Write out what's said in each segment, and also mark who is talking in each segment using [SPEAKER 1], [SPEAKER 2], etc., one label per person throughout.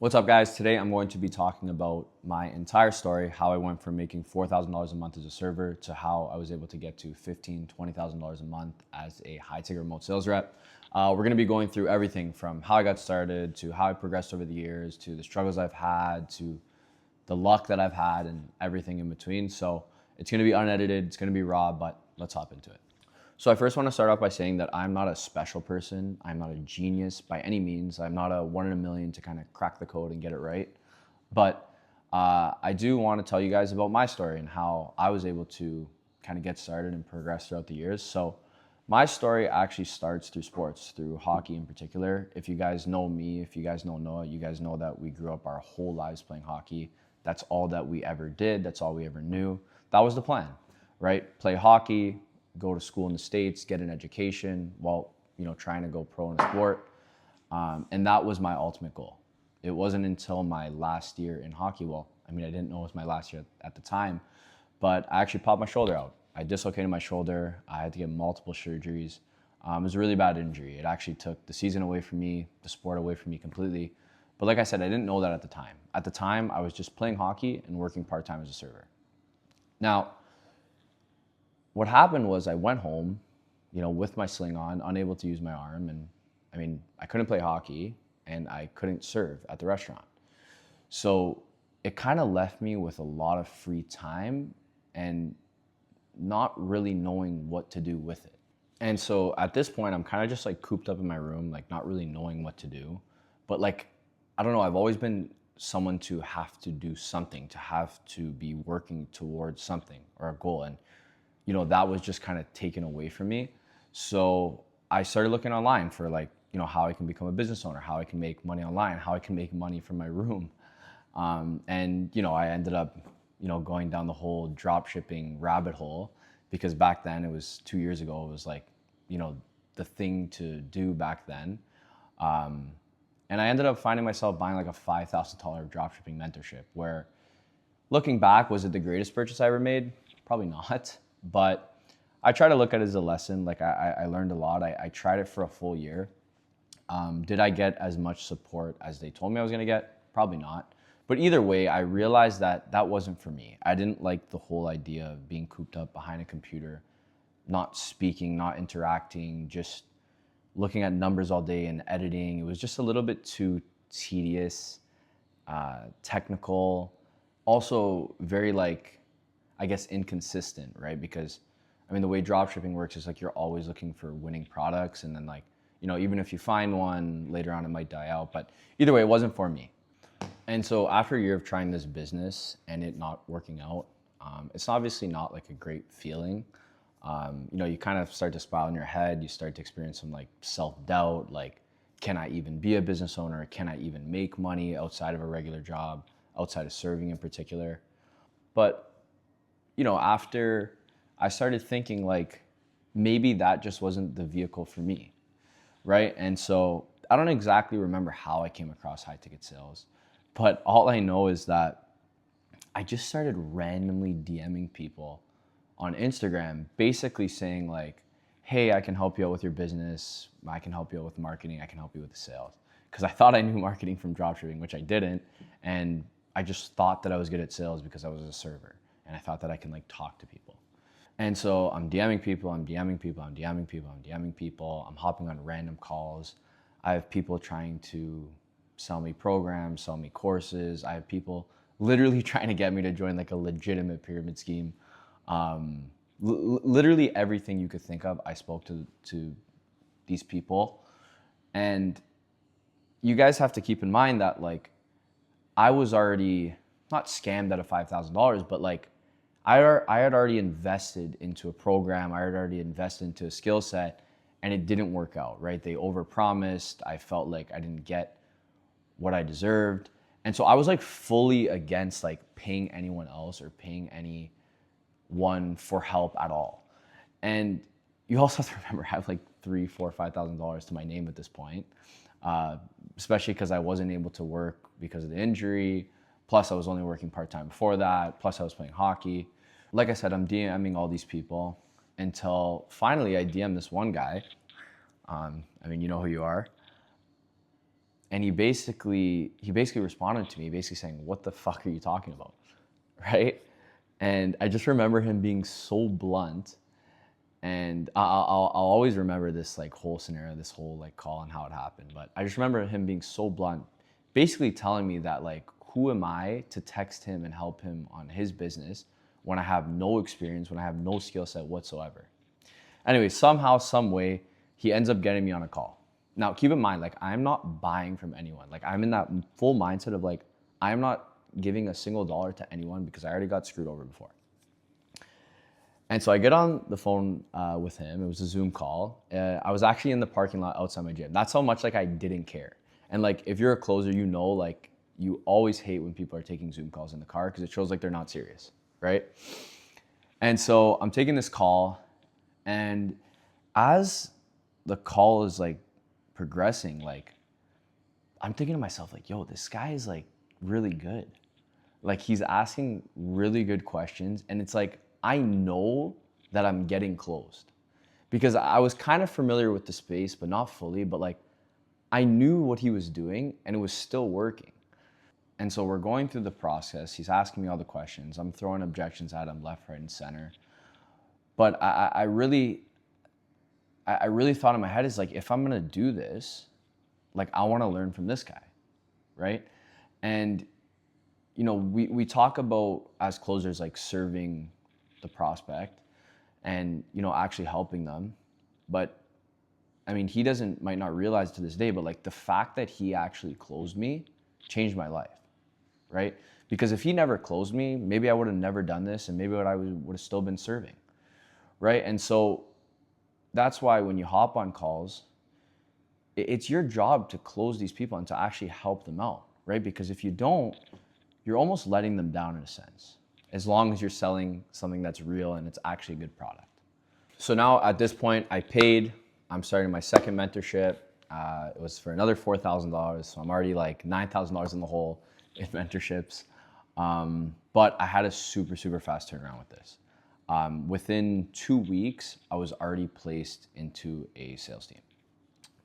[SPEAKER 1] What's up, guys? Today I'm going to be talking about my entire story, how I went from making $4,000 a month as a server to how I was able to get to $15,000, $20,000 a month as a high-ticket remote sales rep. We're going to be going through everything from how I got started to how I progressed over the years to the struggles I've had to the luck that I've had and everything in between. So it's going to be unedited, it's going to be raw, but let's hop into it. So I first want to start off by saying that I'm not a special person. I'm not a genius by any means. I'm not a one in a million to kind of crack the code and get it right. But I do want to tell you guys about my story and how I was able to kind of get started and progress throughout the years. So my story actually starts through sports, through hockey in particular. If you guys know me, if you guys know Noah, you guys know that we grew up our whole lives playing hockey. That's all that we ever did. That's all we ever knew. That was the plan, right? Play hockey, go to school in the States, get an education while, trying to go pro in a sport. And that was my ultimate goal. It wasn't until my last year in hockey. I didn't know it was my last year at the time, but I actually popped my shoulder out. I dislocated my shoulder. I had to get multiple surgeries. It was a really bad injury. It actually took the season away from me, the sport away from me completely. But like I said, I didn't know that at the time. At the time, I was just playing hockey and working part-time as a server. Now, what happened was I went home, with my sling on, unable to use my arm. And I couldn't play hockey and I couldn't serve at the restaurant. So it kind of left me with a lot of free time and not really knowing what to do with it. And so at this point, I'm kind of just like cooped up in my room, like not really knowing what to do. But I don't know, I've always been someone to have to do something, to have to be working towards something or a goal. And that was just kind of taken away from me. So I started looking online for how I can become a business owner, how I can make money online, how I can make money from my room. I ended up, going down the whole drop shipping rabbit hole because back then, it was 2 years ago, it was the thing to do back then. And I ended up finding myself buying a $5,000 drop shipping mentorship where looking back, was it the greatest purchase I ever made? Probably not. But I try to look at it as a lesson. I learned a lot. I tried it for a full year. Did I get as much support as they told me I was going to get? Probably not. But either way, I realized that that wasn't for me. I didn't like the whole idea of being cooped up behind a computer, not speaking, not interacting, just looking at numbers all day and editing. It was just a little bit too tedious, technical, also very inconsistent, right? Because the way dropshipping works is you're always looking for winning products, and then even if you find one later on, it might die out. But either way, it wasn't for me. And so after a year of trying this business and it not working out, it's obviously not a great feeling. You kind of start to spiral in your head. You start to experience some self-doubt, can I even be a business owner? Can I even make money outside of a regular job, outside of serving in particular? But after I started thinking maybe that just wasn't the vehicle for me, right? And so I don't exactly remember how I came across high ticket sales, but all I know is that I just started randomly DMing people on Instagram, basically saying hey, I can help you out with your business. I can help you out with marketing. I can help you with the sales. Because I thought I knew marketing from dropshipping, which I didn't. And I just thought that I was good at sales because I was a server. And I thought that I can talk to people. And so I'm DMing people, I'm hopping on random calls. I have people trying to sell me programs, sell me courses. I have people literally trying to get me to join a legitimate pyramid scheme. Literally everything you could think of, I spoke to these people. And you guys have to keep in mind that I was already not scammed out of $5,000, but I had already invested into a program. I had already invested into a skill set, and it didn't work out, right? They overpromised. I felt like I didn't get what I deserved. And so I was fully against paying anyone else or paying anyone for help at all. And you also have to remember, I have $3,000, $4,000, $5,000 to my name at this point, especially because I wasn't able to work because of the injury. Plus, I was only working part-time before that. Plus, I was playing hockey. Like I said, I'm DMing all these people until finally I DM this one guy. You know who you are. And he basically responded to me, basically saying, "What the fuck are you talking about?" Right? And I just remember him being so blunt. And I'll always remember this like whole scenario, this whole like call and how it happened. But I just remember him being so blunt, basically telling me that like, who am I to text him and help him on his business when I have no experience, when I have no skill set whatsoever. Anyway, somehow, some way, he ends up getting me on a call. Now, keep in mind, like, I'm not buying from anyone. Like, I'm in that full mindset of like, I'm not giving a single dollar to anyone because I already got screwed over before. And so I get on the phone with him. It was a Zoom call. I was actually in the parking lot outside my gym. That's how much like I didn't care. And like, if you're a closer, you know, like you always hate when people are taking Zoom calls in the car because it shows like they're not serious, right? And so I'm taking this call, and as the call is like progressing, like I'm thinking to myself, like, yo, this guy is like really good. Like he's asking really good questions, and it's like, I know that I'm getting closed because I was kind of familiar with the space, but not fully, but like I knew what he was doing and it was still working. And so we're going through the process. He's asking me all the questions. I'm throwing objections at him left, right, and center. But I really thought in my head is like, if I'm gonna do this, like I wanna learn from this guy, right? And you know, we talk about as closers like serving the prospect and, you know, actually helping them. But I mean, he might not realize to this day, but like the fact that he actually closed me changed my life, right? Because if he never closed me, maybe I would have never done this, and maybe I would have still been serving, right? And so that's why when you hop on calls, it's your job to close these people and to actually help them out, right? Because if you don't, you're almost letting them down in a sense, as long as you're selling something that's real and it's actually a good product. So now at this point, I paid. I'm starting my second mentorship. It was for another $4,000. So I'm already like $9,000 in the hole in mentorships. But I had a super, super fast turnaround with this. Within 2 weeks, I was already placed into a sales team.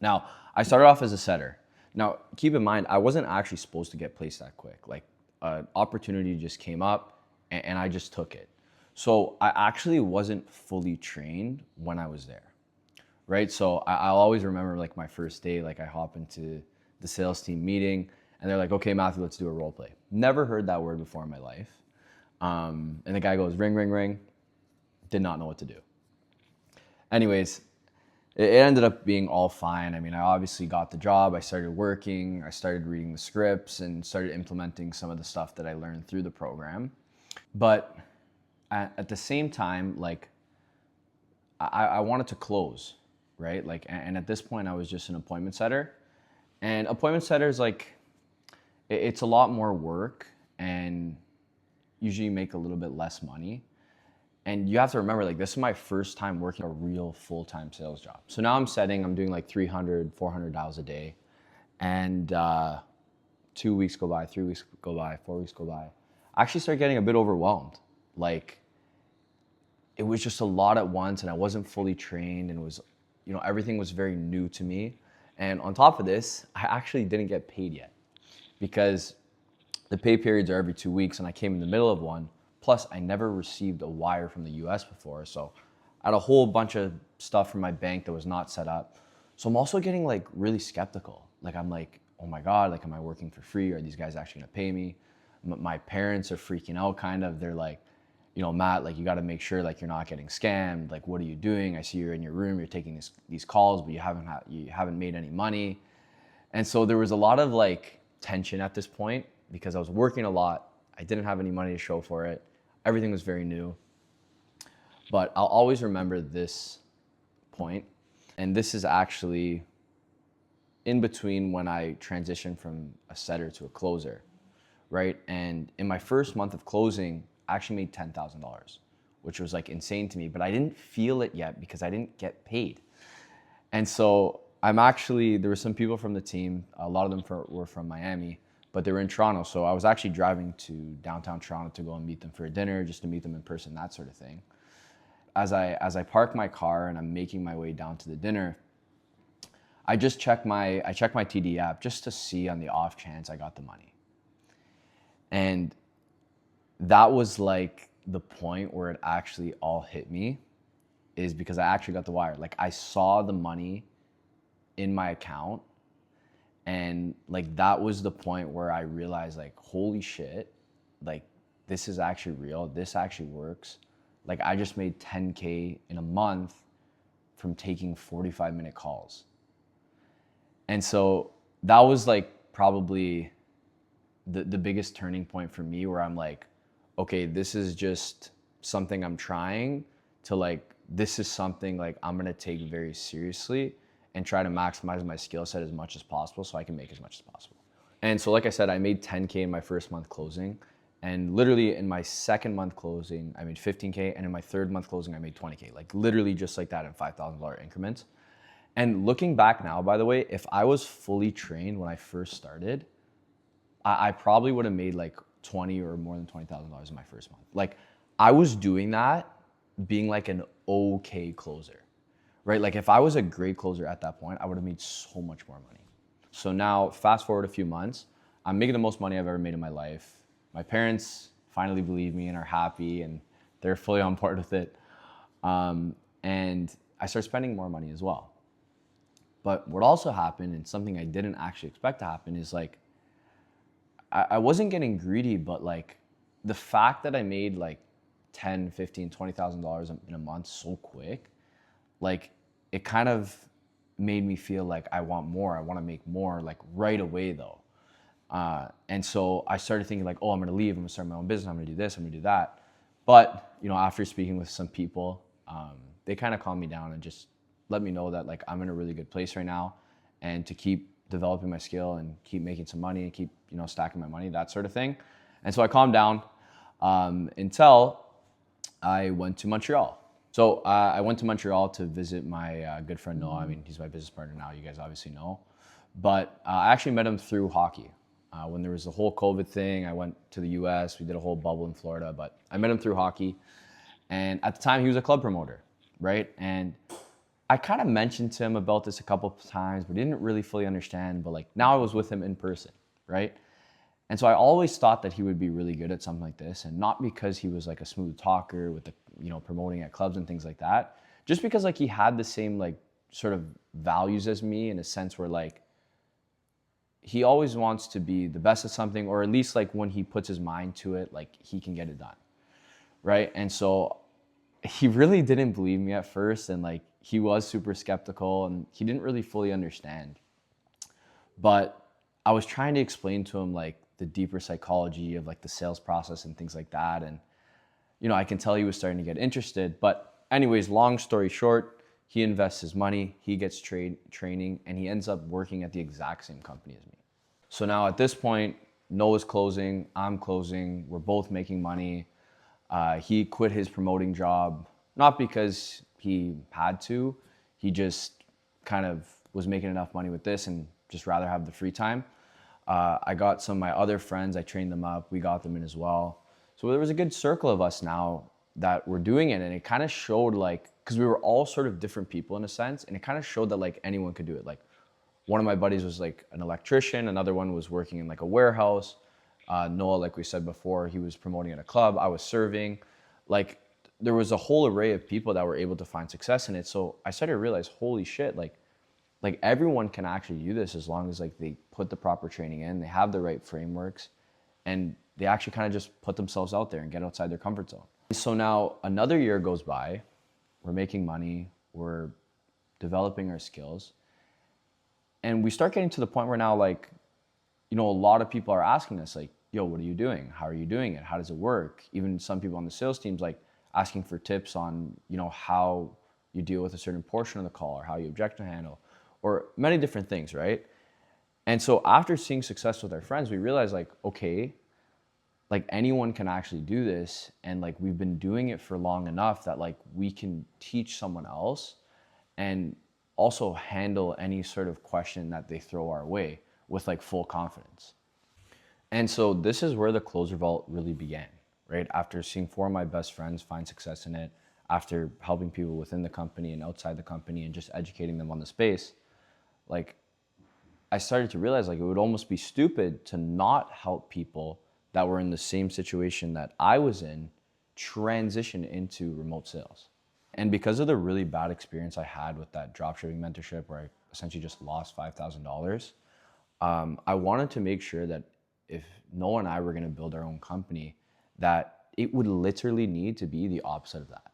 [SPEAKER 1] Now, I started off as a setter. Now, keep in mind, I wasn't actually supposed to get placed that quick. Like, an opportunity just came up and I just took it. So I actually wasn't fully trained when I was there, right? So I'll always remember like my first day, like I hop into the sales team meeting and they're like, "Okay, Matthew, let's do a role play." Never heard that word before in my life. And the guy goes, "Ring, ring, ring." Did not know what to do. Anyways, it ended up being all fine. I mean, I obviously got the job. I started working. I started reading the scripts and started implementing some of the stuff that I learned through the program. But at the same time, like I wanted to close, right? Like, and at this point, I was just an appointment setter. And appointment setters, like, it's a lot more work and usually make a little bit less money. And you have to remember, like, this is my first time working a real full-time sales job. So now I'm doing like 300, 400 dials a day. And 2 weeks go by, 3 weeks go by, 4 weeks go by. I actually started getting a bit overwhelmed. Like, it was just a lot at once and I wasn't fully trained, and it was, you know, everything was very new to me. And on top of this, I actually didn't get paid yet because the pay periods are every 2 weeks and I came in the middle of one. Plus, I never received a wire from the US before. So I had a whole bunch of stuff from my bank that was not set up. So I'm also getting like really skeptical. Like, I'm like, oh my God, like, am I working for free? Are these guys actually gonna pay me? My parents are freaking out kind of. They're like, you know, "Matt, like, you gotta make sure like you're not getting scammed. Like, what are you doing? I see you're in your room, you're taking these calls, but you haven't made any money." And so there was a lot of like tension at this point because I was working a lot. I didn't have any money to show for it. Everything was very new. But I'll always remember this point. And this is actually in between when I transitioned from a setter to a closer, right? And in my first month of closing, I actually made $10,000, which was like insane to me, but I didn't feel it yet because I didn't get paid. And so there were some people from the team, a lot of them were from Miami, but they were in Toronto. So I was actually driving to downtown Toronto to go and meet them for a dinner, just to meet them in person, that sort of thing. As I park my car and I'm making my way down to the dinner, I just checked my TD app just to see on the off chance I got the money. And that was like the point where it actually all hit me, is because I actually got the wire. Like I saw the money in my account, and like that was the point where I realized like, holy shit, like this is actually real. This actually works. Like I just made 10K in a month from taking 45-minute calls. And so that was like probably the biggest turning point for me, where I'm like, okay, this is just something I'm trying to like, this is something like I'm gonna take very seriously and try to maximize my skill set as much as possible so I can make as much as possible. And so like I said, I made 10K in my first month closing. And literally in my second month closing, I made 15K. And in my third month closing, I made 20K. Like literally just like that in $5,000 increments. And looking back now, by the way, if I was fully trained when I first started, I probably would have made like 20 or more than $20,000 in my first month. Like I was doing that being like an okay closer, right? Like if I was a great closer at that point, I would have made so much more money. So now fast forward a few months, I'm making the most money I've ever made in my life. My parents finally believe me and are happy, and they're fully on board with it. And I start spending more money as well. But what also happened, and something I didn't actually expect to happen, is like, I wasn't getting greedy, but like the fact that I made like 10, 15, $20,000 in a month so quick, like it kind of made me feel like I want more. I want to make more like right away though. And so I started thinking like, oh, I'm going to leave. I'm going to start my own business. I'm going to do this. I'm going to do that. But, you know, after speaking with some people, they kind of calmed me down and just let me know that like I'm in a really good place right now, and to keep developing my skill and keep making some money and keep, you know, stacking my money, that sort of thing. And so I calmed down until I went to Montreal. So I went to Montreal to visit my good friend Noah. I mean, he's my business partner now. You guys obviously know. But I actually met him through hockey. When there was the whole COVID thing, I went to the US. We did a whole bubble in Florida. But I met him through hockey. And at the time, he was a club promoter, right? And I kind of mentioned to him about this a couple of times, but he didn't really fully understand. But like now I was with him in person, right? And so I always thought that he would be really good at something like this, and not because he was like a smooth talker with the, you know, promoting at clubs and things like that, just because like he had the same like sort of values as me, in a sense where like he always wants to be the best at something, or at least like when he puts his mind to it, like he can get it done, right? And so he really didn't believe me at first, and like he was super skeptical and he didn't really fully understand. But I was trying to explain to him like the deeper psychology of like the sales process and things like that. And, you know, I can tell he was starting to get interested. But anyways, long story short, he invests his money, he gets training, and he ends up working at the exact same company as me. So now at this point, Noah's closing, I'm closing, we're both making money. He quit his promoting job, not because he had to, he just kind of was making enough money with this and just rather have the free time. I got some of my other friends, I trained them up, we got them in as well. So there was a good circle of us now that were doing it, and it kind of showed like, because we were all sort of different people in a sense, and it kind of showed that like anyone could do it. Like one of my buddies was like an electrician, another one was working in like a warehouse. Noah, like we said before, he was promoting at a club, I was serving. Like there was a whole array of people that were able to find success in it. So I started to realize, holy shit, like everyone can actually do this as long as like they put the proper training in, they have the right frameworks, and they actually kind of just put themselves out there and get outside their comfort zone. So now another year goes by, we're making money, we're developing our skills, and we start getting to the point where now like, you know, a lot of people are asking us like, yo, what are you doing? How are you doing it? How does it work? Even some people on the sales teams like asking for tips on, you know, how you deal with a certain portion of the call, or how you objection handle, or many different things, right? And so after seeing success with our friends, we realized like, okay, like anyone can actually do this, and like we've been doing it for long enough that like we can teach someone else and also handle any sort of question that they throw our way with like full confidence. And so this is where the Closer Vault really began, right? After seeing 4 of my best friends find success in it, after helping people within the company and outside the company and just educating them on the space, like I started to realize like it would almost be stupid to not help people that were in the same situation that I was in transition into remote sales. And because of the really bad experience I had with that dropshipping mentorship where I essentially just lost $5,000, I wanted to make sure that if Noah and I were going to build our own company, that it would literally need to be the opposite of that.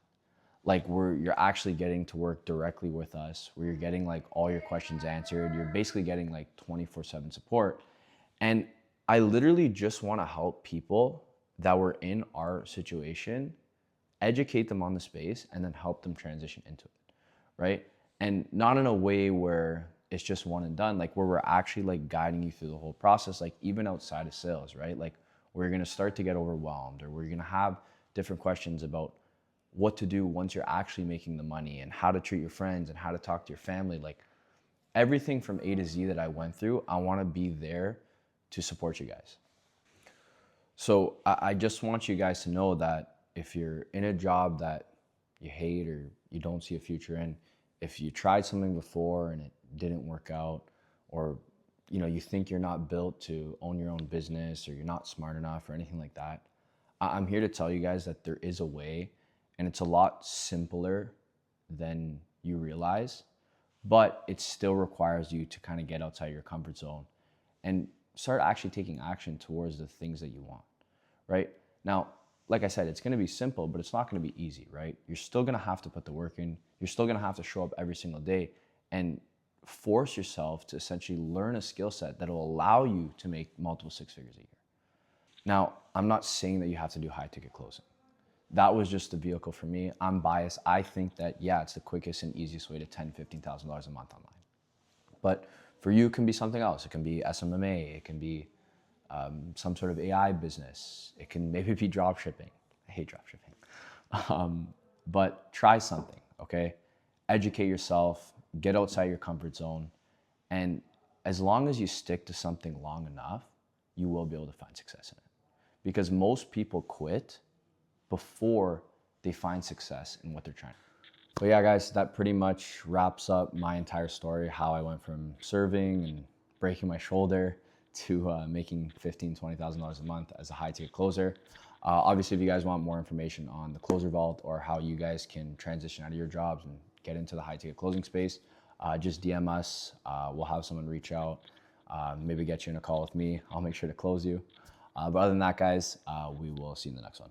[SPEAKER 1] Like where you're actually getting to work directly with us, where you're getting like all your questions answered. You're basically getting like 24/7 support. And I literally just want to help people that were in our situation, educate them on the space, and then help them transition into it, right? And not in a way where it's just one and done, like where we're actually like guiding you through the whole process, like even outside of sales, right? Like where you're going to start to get overwhelmed, or where you're going to have different questions about what to do once you're actually making the money, and how to treat your friends, and how to talk to your family. Like everything from A to Z that I went through, I want to be there to support you guys. So I just want you guys to know that if you're in a job that you hate or you don't see a future in, if you tried something before and it didn't work out, or you think you're not built to own your own business, or you're not smart enough or anything like that, I'm here to tell you guys that there is a way, and it's a lot simpler than you realize, but it still requires you to kind of get outside your comfort zone and start actually taking action towards the things that you want, right? Now, like I said, it's going to be simple, but it's not going to be easy, right? You're still going to have to put the work in. You're still going to have to show up every single day and force yourself to essentially learn a skill set that will allow you to make multiple six figures a year. Now, I'm not saying that you have to do high ticket closing. That was just the vehicle for me. I'm biased. I think that, yeah, it's the quickest and easiest way to $10,000, $15,000 a month online. But for you, it can be something else. It can be SMMA. It can be some sort of AI business. It can maybe be drop shipping. I hate drop shipping. But try something, okay? Educate yourself, get outside your comfort zone. And as long as you stick to something long enough, you will be able to find success in it. Because most people quit before they find success in what they're trying. But yeah, guys, that pretty much wraps up my entire story, how I went from serving and breaking my shoulder to making $15,000, $20,000 a month as a high ticket closer. Obviously, if you guys want more information on the Closer Vault, or how you guys can transition out of your jobs and get into the high ticket closing space, just DM us. We'll have someone reach out, maybe get you in a call with me. I'll make sure to close you. But other than that, guys, we will see you in the next one.